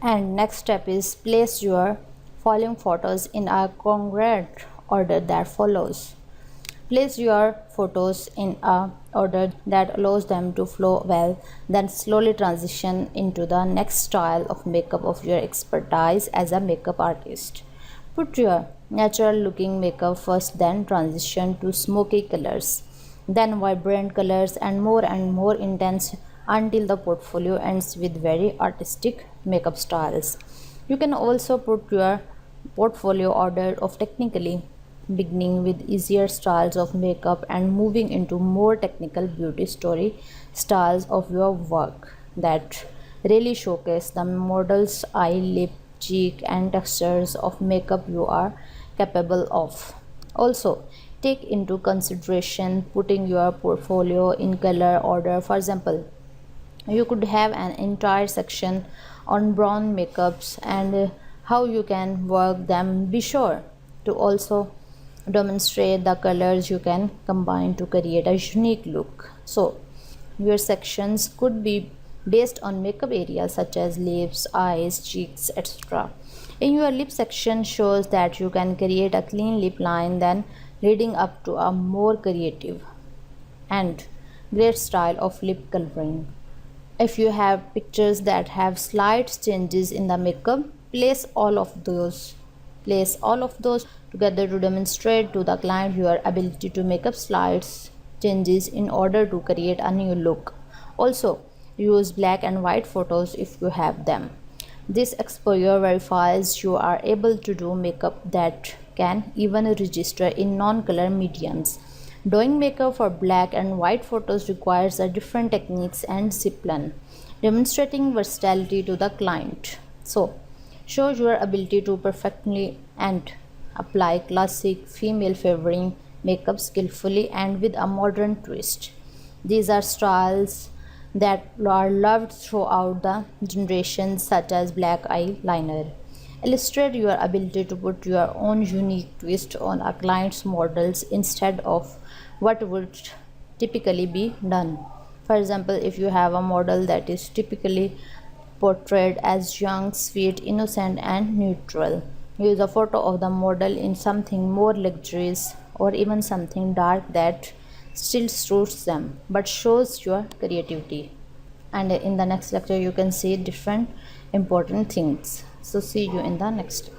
And next step is place your following photos in a congruent order that follows. Place your photos in a order that allows them to flow well, then slowly transition into the next style of makeup of your expertise as a makeup artist. Put your natural looking makeup first, then transition to smoky colors, then vibrant colors and more intense until the portfolio ends with very artistic makeup styles. You can also put your portfolio order of technically beginning with easier styles of makeup and moving into more technical beauty story styles of your work that really showcase the model's eye, lip, cheek, and textures of makeup you are capable of. Also, take into consideration putting your portfolio in color order. For example, you could have an entire section on brown makeups and how you can work them. Be sure to also demonstrate the colors you can combine to create a unique look. So your sections could be based on makeup areas such as lips, eyes, cheeks, etc. In your lip section shows that you can create a clean lip line, then leading up to a more creative and great style of lip coloring. If you have pictures that have slight changes in the makeup, place all of those together to demonstrate to the client your ability to make up slight changes in order to create a new look. Also, use black and white photos if you have them. This exposure verifies you are able to do makeup that can even register in non-color mediums. Doing makeup for black and white photos requires a different techniques and discipline, demonstrating versatility to the client. So, show your ability to perfectly and apply classic female favoring makeup skillfully and with a modern twist. These are styles that are loved throughout the generations, such as black eyeliner. Illustrate your ability to put your own unique twist on a client's models instead of what would typically be done. For example, if you have a model that is typically portrayed as young, sweet, innocent, and neutral, use a photo of the model in something more luxurious or even something dark that still suits them but shows your creativity. And in the next lecture, you can see different important things. So, see you in the next.